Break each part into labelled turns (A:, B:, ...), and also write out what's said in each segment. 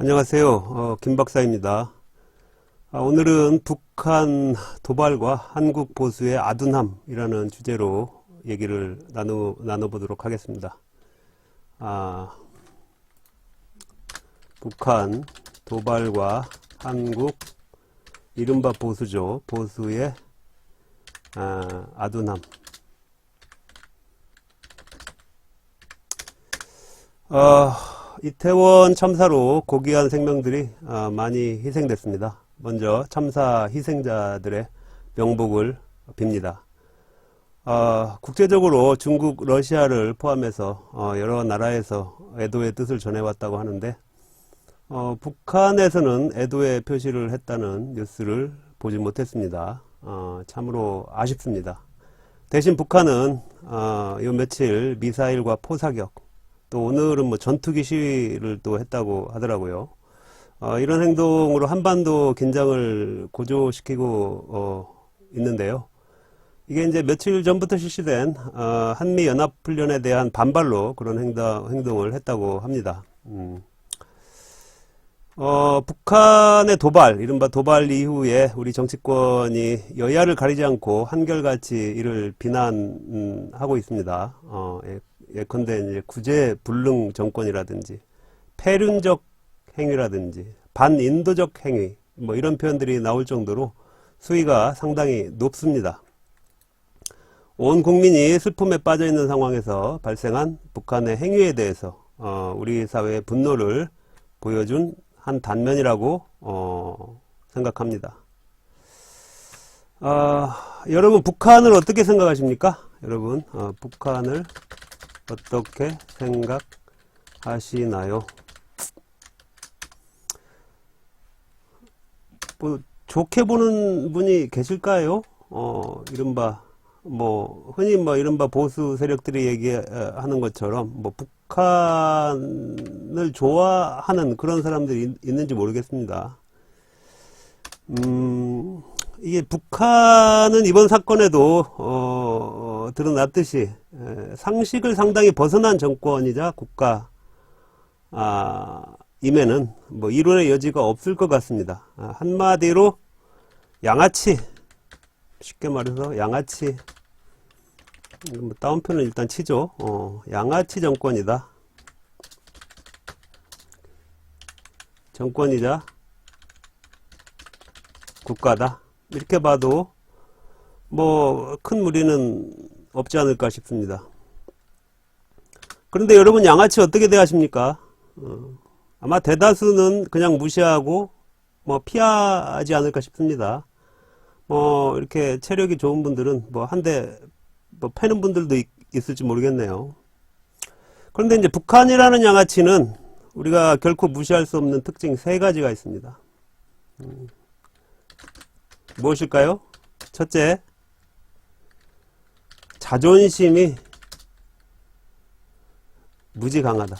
A: 안녕하세요. 김 박사입니다. 오늘은 북한 도발과 한국 보수의 아둔함이라는 주제로 얘기를 나눠보도록 하겠습니다. 북한 도발과 한국 이른바 보수죠. 보수의 아둔함. 이태원 참사로 고귀한 생명들이 많이 희생됐습니다. 먼저 참사 희생자들의 명복을 빕니다. 국제적으로 중국, 러시아를 포함해서 여러 나라에서 애도의 뜻을 전해왔다고 하는데 북한에서는 애도의 표시를 했다는 뉴스를 보지 못했습니다. 참으로 아쉽습니다. 대신 북한은 요 며칠 미사일과 포사격, 또 오늘은 뭐 전투기 시위를 또 했다고 하더라고요. 이런 행동으로 한반도 긴장을 고조시키고 있는데요. 이게 이제 며칠 전부터 실시된 한미 연합훈련에 대한 반발로 그런 행동을 했다고 합니다. 북한의 도발, 이른바 도발 이후에 우리 정치권이 여야를 가리지 않고 한결같이 이를 비난하고 있습니다. 예컨대 이제 구제불능 정권이라든지 폐륜적 행위라든지 반인도적 행위, 뭐 이런 표현들이 나올 정도로 수위가 상당히 높습니다. 온 국민이 슬픔에 빠져 있는 상황에서 발생한 북한의 행위에 대해서 우리 사회의 분노를 보여준 한 단면이라고 생각합니다. 여러분 북한을 어떻게 생각하십니까? 여러분 북한을 어떻게 생각하시나요? 뭐 좋게 보는 분이 계실까요? 이른바 뭐 흔히 뭐 이른바 보수 세력들이 얘기하는 것처럼 뭐 북한을 좋아하는 그런 사람들이 있는지 모르겠습니다. 이게 북한은 이번 사건에도 드러났듯이 상식을 상당히 벗어난 정권이자 국가임에는 뭐 이론의 여지가 없을 것 같습니다. 한마디로 양아치, 쉽게 말해서 양아치, 뭐 다운표는 일단 치죠. 양아치 정권이다. 정권이자 국가다. 이렇게 봐도 뭐 큰 무리는 없지 않을까 싶습니다. 그런데 여러분 양아치 어떻게 대하십니까? 아마 대다수는 그냥 무시하고 뭐 피하지 않을까 싶습니다. 뭐 이렇게 체력이 좋은 분들은 뭐 한 대 뭐 패는 분들도 있을지 모르겠네요. 그런데 이제 북한이라는 양아치는 우리가 결코 무시할 수 없는 특징 세 가지가 있습니다. 무엇일까요? 첫째, 자존심이 무지 강하다.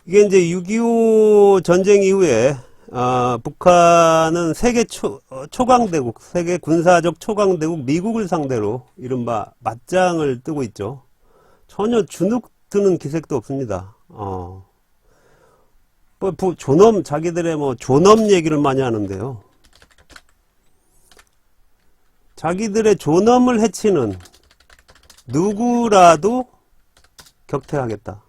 A: 이게 이제 6.25 전쟁 이후에 북한은 세계 초강대국, 세계 군사적 초강대국 미국을 상대로 이른바 맞짱을 뜨고 있죠. 전혀 주눅 드는 기색도 없습니다. 존엄, 자기들의 뭐 존엄 얘기를 많이 하는데요. 자기들의 존엄을 해치는 누구라도 격퇴하겠다.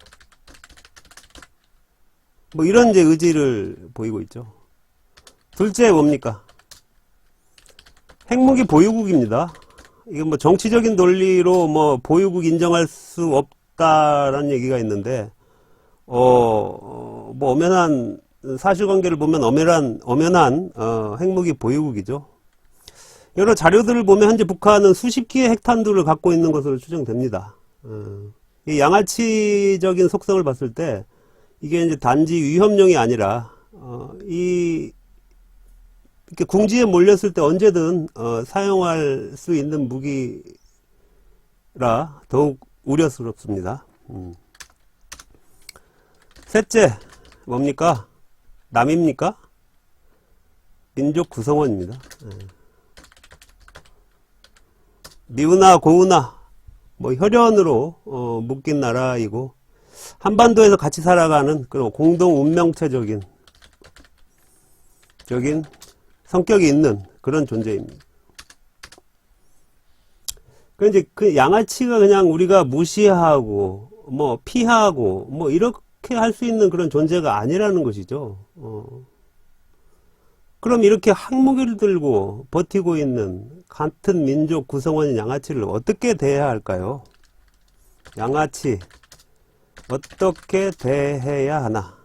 A: 뭐 이런 이제 의지를 보이고 있죠. 둘째 뭡니까? 핵무기 보유국입니다. 이게 뭐 정치적인 논리로 뭐 보유국 인정할 수 없다라는 얘기가 있는데, 뭐 엄연한 사실관계를 보면 엄연한 핵무기 보유국이죠. 여러 자료들을 보면 현재 북한은 수십 기의 핵탄두를 갖고 있는 것으로 추정됩니다. 이 양아치적인 속성을 봤을 때 이게 이제 단지 위협용이 아니라 이렇게 궁지에 몰렸을 때 언제든 사용할 수 있는 무기라 더욱 우려스럽습니다. 셋째 뭡니까? 남입니까? 민족 구성원입니다. 미우나 고우나 뭐 혈연으로 묶인 나라이고 한반도에서 같이 살아가는 그런 공동 운명체적인 성격이 있는 그런 존재입니다. 그 이제 그 양아치가 그냥 우리가 무시하고 뭐 피하고 뭐 이렇게 할 수 있는 그런 존재가 아니라는 것이죠. 그럼 이렇게 항무기를 들고 버티고 있는 같은 민족 구성원인 양아치를 어떻게 대해야 할까요? 양아치 어떻게 대해야 하나?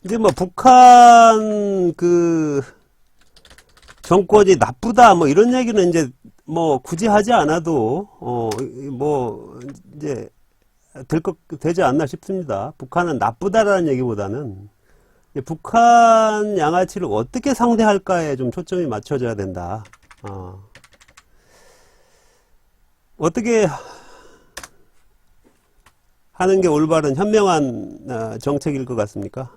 A: 이제 뭐 북한 그 정권이 나쁘다 뭐 이런 얘기는 이제 뭐 굳이 하지 않아도 뭐 이제 되지 않나 싶습니다. 북한은 나쁘다라는 얘기보다는 북한 양아치를 어떻게 상대할까에 좀 초점이 맞춰져야 된다. 어떻게 하는 게 올바른 현명한 정책일 것 같습니까?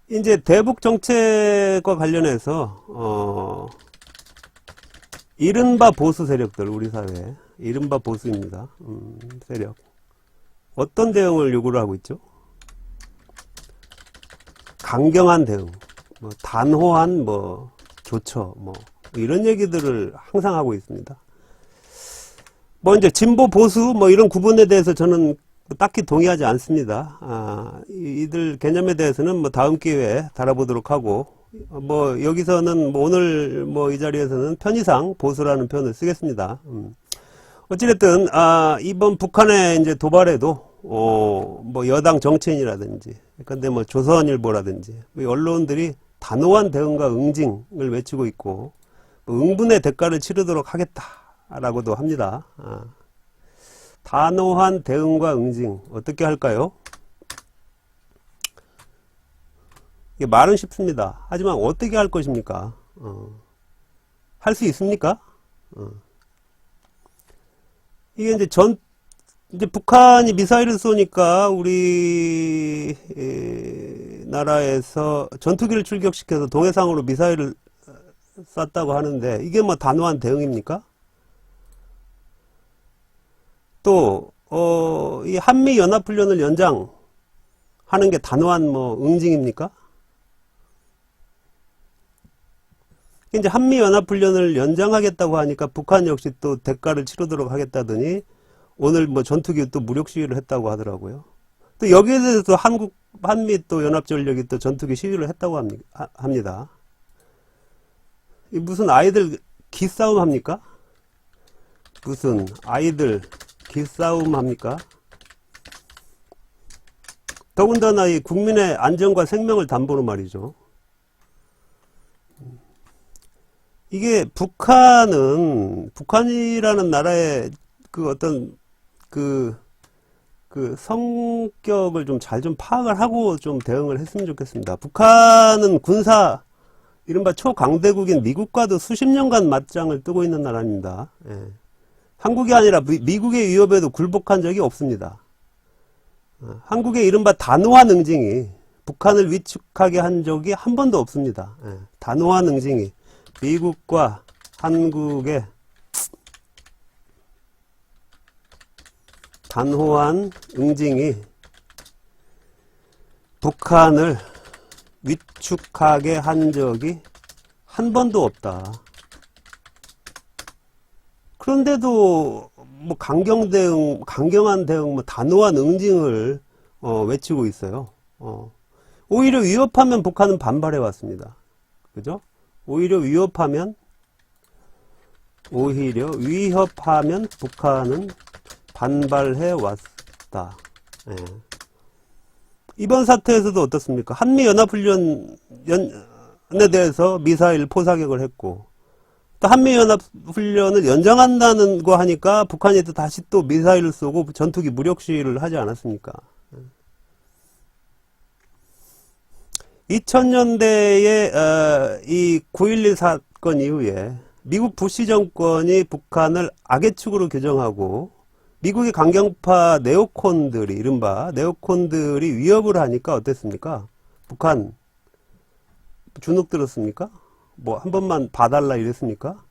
A: 이제 대북 정책과 관련해서 이른바 보수 세력들, 우리 사회 이른바 보수입니다. 세력 어떤 대응을 요구를 하고 있죠? 강경한 대응, 뭐 단호한 뭐 조처, 뭐 이런 얘기들을 항상 하고 있습니다. 뭐 이제 진보 보수 뭐 이런 구분에 대해서 저는 딱히 동의하지 않습니다. 이들 개념에 대해서는 뭐 다음 기회에 다뤄보도록 하고, 뭐 여기서는 뭐 오늘 뭐 이 자리에서는 편의상 보수라는 표현을 쓰겠습니다. 어찌됐든 이번 북한의 이제 도발에도 뭐 여당 정치인이라든지, 근데 뭐 조선일보라든지 뭐 언론들이 단호한 대응과 응징을 외치고 있고, 뭐 응분의 대가를 치르도록 하겠다라고도 합니다. 단호한 대응과 응징 어떻게 할까요? 이게 말은 쉽습니다. 하지만 어떻게 할 것입니까? 할 수 있습니까? 이게 이제 북한이 미사일을 쏘니까 우리 나라에서 전투기를 출격시켜서 동해상으로 미사일을 쐈다고 하는데 이게 뭐 단호한 대응입니까? 또 이 한미 연합훈련을 연장하는 게 단호한 뭐 응징입니까? 이제 한미 연합훈련을 연장하겠다고 하니까 북한 역시 또 대가를 치르도록 하겠다더니 오늘 뭐 전투기 또 무력 시위를 했다고 하더라고요. 또 여기에 대해서 한미 또 연합전력이 또 전투기 시위를 했다고 합니다. 이 무슨 아이들 기싸움 합니까? 무슨 아이들 기싸움 합니까? 더군다나 이 국민의 안전과 생명을 담보로 말이죠. 이게 북한이라는 나라의 그 어떤 그 성격을 좀 잘 좀 파악을 하고 좀 대응을 했으면 좋겠습니다. 북한은 이른바 초강대국인 미국과도 수십 년간 맞짱을 뜨고 있는 나라입니다. 예. 한국이 아니라 미국의 위협에도 굴복한 적이 없습니다. 한국의 이른바 단호한 응징이 북한을 위축하게 한 적이 한 번도 없습니다. 예. 단호한 응징이 미국과 한국의 단호한 응징이 북한을 위축하게 한 적이 한 번도 없다. 그런데도 뭐 강경한 대응, 뭐 단호한 응징을 외치고 있어요. 오히려 위협하면 북한은 반발해 왔습니다. 그죠? 오히려 위협하면 북한은 반발해 왔다. 예. 이번 사태에서도 어떻습니까? 한미연합훈련에 대해서 미사일 포사격을 했고, 또 한미연합훈련을 연장한다는 거 하니까 북한이 또 다시 또 미사일을 쏘고 전투기 무력 시위를 하지 않았습니까? 2000년대에 이 9.11 사건 이후에 미국 부시 정권이 북한을 악의 축으로 규정하고 미국의 강경파 이른바 네오콘들이 위협을 하니까 어땠습니까? 북한 주눅 들었습니까? 뭐 한 번만 봐달라 이랬습니까?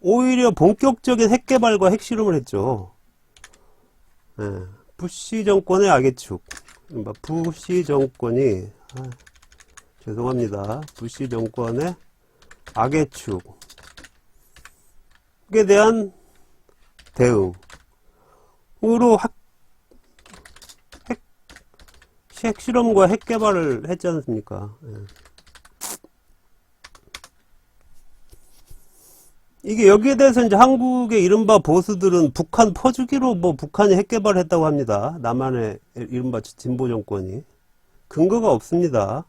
A: 오히려 본격적인 핵개발과 핵실험을 했죠. 예, 부시 정권의 악의 축. 부시 정권이, 죄송합니다. 부시 정권의 악의 축에 대한 대응으로 핵실험과 핵개발을 했지 않습니까? 예. 이게 여기에 대해서 이제 한국의 이른바 보수들은 북한 퍼주기로 뭐 북한이 핵개발을 했다고 합니다. 남한의 이른바 진보 정권이. 근거가 없습니다.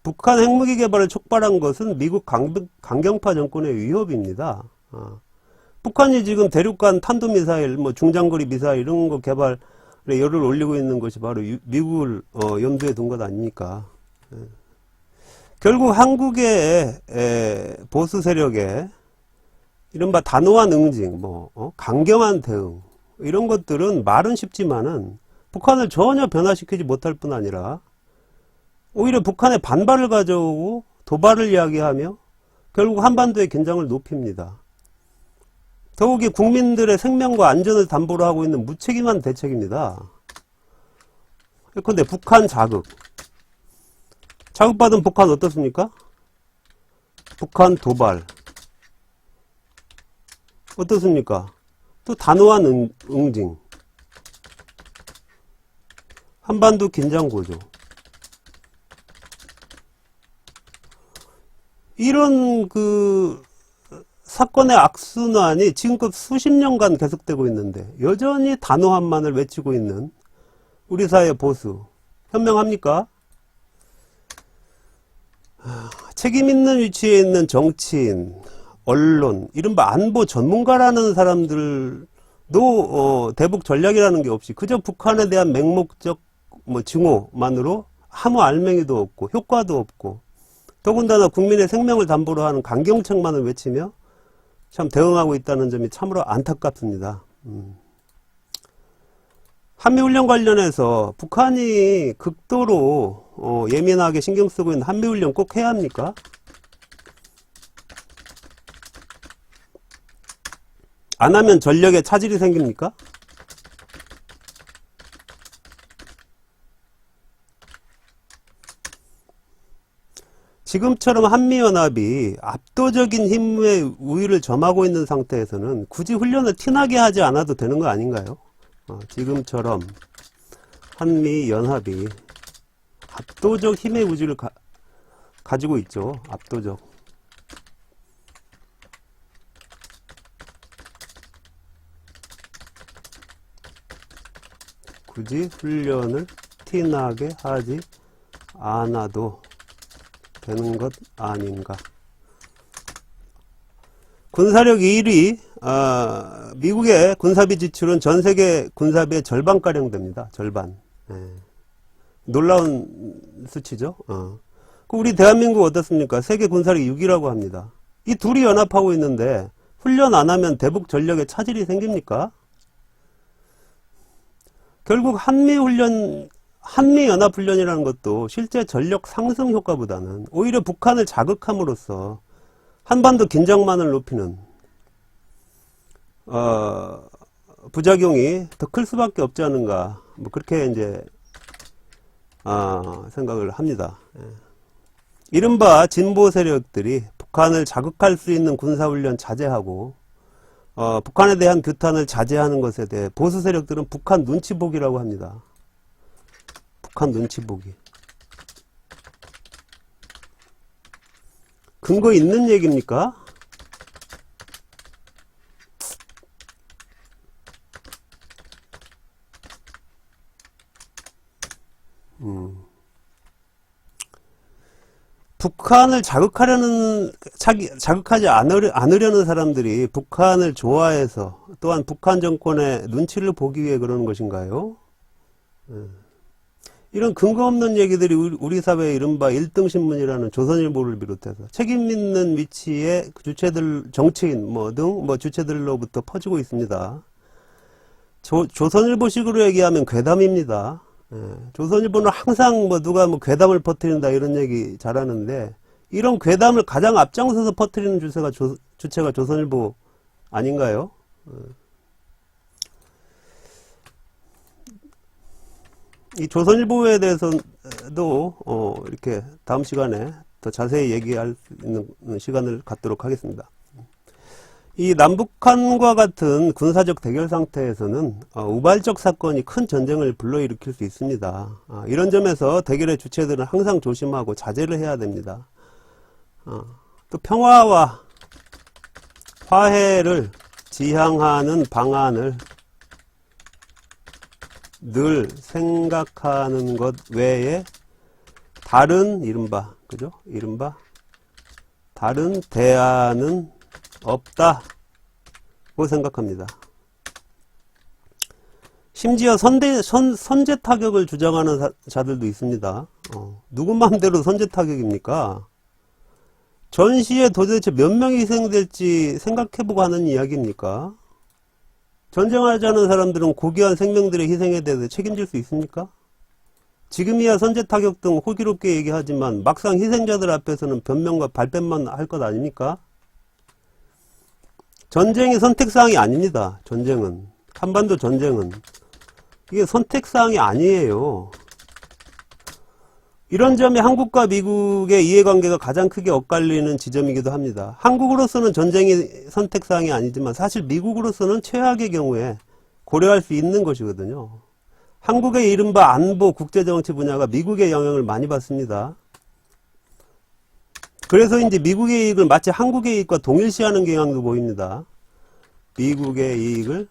A: 북한 핵무기 개발을 촉발한 것은 미국 강경파 정권의 위협입니다. 북한이 지금 대륙간 탄도미사일, 뭐 중장거리 미사일 이런 거 개발에 열을 올리고 있는 것이 바로 미국을 염두에 둔 것 아닙니까? 결국 한국의 보수 세력의 이른바 단호한 응징, 강경한 대응 이런 것들은 말은 쉽지만은 북한을 전혀 변화시키지 못할 뿐 아니라 오히려 북한의 반발을 가져오고 도발을 이야기하며 결국 한반도의 긴장을 높입니다. 더욱이 국민들의 생명과 안전을 담보로 하고 있는 무책임한 대책입니다. 그런데 북한 자극받은 북한 어떻습니까? 북한 도발 어떻습니까? 또 단호한 응징, 한반도 긴장 고조. 이런 사건의 악순환이 지금껏 수십 년간 계속되고 있는데 여전히 단호함만을 외치고 있는 우리 사회 보수 현명합니까? 책임 있는 위치에 있는 정치인, 언론, 이른바 안보 전문가라는 사람들도 대북 전략이라는 게 없이 그저 북한에 대한 맹목적 증오만으로 아무 알맹이도 없고 효과도 없고 더군다나 국민의 생명을 담보로 하는 강경책만을 외치며 참 대응하고 있다는 점이 참으로 안타깝습니다. 한미훈련 관련해서 북한이 극도로 예민하게 신경 쓰고 있는 한미훈련 꼭 해야 합니까? 안 하면 전력에 차질이 생깁니까? 지금처럼 한미연합이 압도적인 힘의 우위를 점하고 있는 상태에서는 굳이 훈련을 티나게 하지 않아도 되는 거 아닌가요? 지금처럼 한미연합이 압도적 힘의 우위를 가지고 있죠. 압도적. 굳이 훈련을 티나게 하지 않아도 되는 것 아닌가. 군사력 1위, 미국의 군사비 지출은 전 세계 군사비의 절반가량 됩니다. 절반. 놀라운 수치죠. 우리 대한민국 어떻습니까? 세계 군사력 6위라고 합니다. 이 둘이 연합하고 있는데 훈련 안 하면 대북 전력에 차질이 생깁니까? 결국 한미연합훈련이라는 것도 실제 전력 상승 효과보다는 오히려 북한을 자극함으로써 한반도 긴장만을 높이는 부작용이 더 클 수밖에 없지 않은가, 그렇게 이제 생각을 합니다. 이른바 진보 세력들이 북한을 자극할 수 있는 군사훈련 자제하고 북한에 대한 규탄을 자제하는 것에 대해 보수 세력들은 북한 눈치 보기라고 합니다. 북한 눈치 보기. 근거 있는 얘기입니까? 북한을 자극하지 않으려는 사람들이 북한을 좋아해서 또한 북한 정권의 눈치를 보기 위해 그러는 것인가요? 이런 근거 없는 얘기들이 우리 사회의 이른바 1등 신문이라는 조선일보를 비롯해서 책임 있는 위치의 주체들, 정치인 등 주체들로부터 퍼지고 있습니다. 조선일보식으로 얘기하면 괴담입니다. 조선일보는 항상 누가 괴담을 퍼뜨린다 이런 얘기 잘하는데 이런 괴담을 가장 앞장서서 퍼뜨리는 주체가 조선일보 아닌가요? 이 조선일보에 대해서도 이렇게 다음 시간에 더 자세히 얘기할 수 있는 시간을 갖도록 하겠습니다. 이 남북한과 같은 군사적 대결 상태에서는 우발적 사건이 큰 전쟁을 불러일으킬 수 있습니다. 이런 점에서 대결의 주체들은 항상 조심하고 자제를 해야 됩니다. 또 평화와 화해를 지향하는 방안을 늘 생각하는 것 외에 다른 이른바 다른 대안은 없다고 생각합니다. 심지어 선제 타격을 주장하는 자들도 있습니다. 누구 마음대로 선제 타격입니까? 전시에 도대체 몇 명이 희생될지 생각해보고 하는 이야기입니까? 전쟁하자는 사람들은 고귀한 생명들의 희생에 대해서 책임질 수 있습니까? 지금이야 선제 타격 등 호기롭게 얘기하지만 막상 희생자들 앞에서는 변명과 발뺌만 할 것 아닙니까? 전쟁이 선택사항이 아닙니다. 전쟁은. 한반도 전쟁은. 이게 선택사항이 아니에요. 이런 점이 한국과 미국의 이해관계가 가장 크게 엇갈리는 지점이기도 합니다. 한국으로서는 전쟁이 선택사항이 아니지만 사실 미국으로서는 최악의 경우에 고려할 수 있는 것이거든요. 한국의 이른바 안보 국제정치 분야가 미국의 영향을 많이 받습니다. 그래서 이제 미국의 이익을 마치 한국의 이익과 동일시하는 경향도 보입니다. 미국의 이익을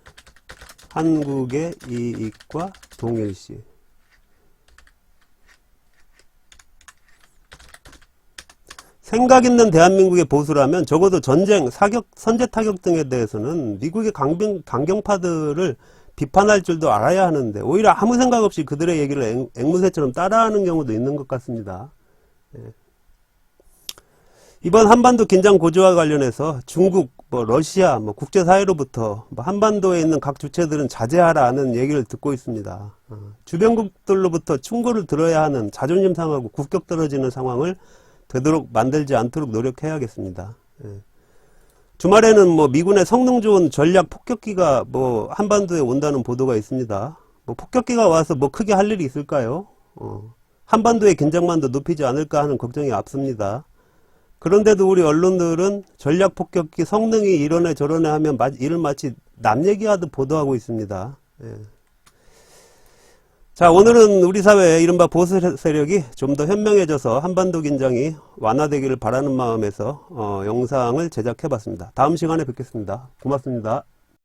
A: 한국의 이익과 동일시. 생각 있는 대한민국의 보수라면 적어도 전쟁, 선제 타격 등에 대해서는 미국의 강경파들을 비판할 줄도 알아야 하는데 오히려 아무 생각 없이 그들의 얘기를 앵무새처럼 따라하는 경우도 있는 것 같습니다. 이번 한반도 긴장 고조와 관련해서 중국, 러시아, 국제사회로부터 한반도에 있는 각 주체들은 자제하라는 얘기를 듣고 있습니다. 주변국들로부터 충고를 들어야 하는 자존심 상하고 국격 떨어지는 상황을 되도록 만들지 않도록 노력해야겠습니다. 주말에는 미군의 성능 좋은 전략 폭격기가 한반도에 온다는 보도가 있습니다. 폭격기가 와서 크게 할 일이 있을까요? 한반도의 긴장만도 높이지 않을까 하는 걱정이 앞섭니다. 그런데도 우리 언론들은 전략 폭격기 성능이 이러네 저러네 하면 이를 마치 남 얘기하듯 보도하고 있습니다. 자, 오늘은 우리 사회의 이른바 보수 세력이 좀 더 현명해져서 한반도 긴장이 완화되기를 바라는 마음에서 영상을 제작해봤습니다. 다음 시간에 뵙겠습니다. 고맙습니다.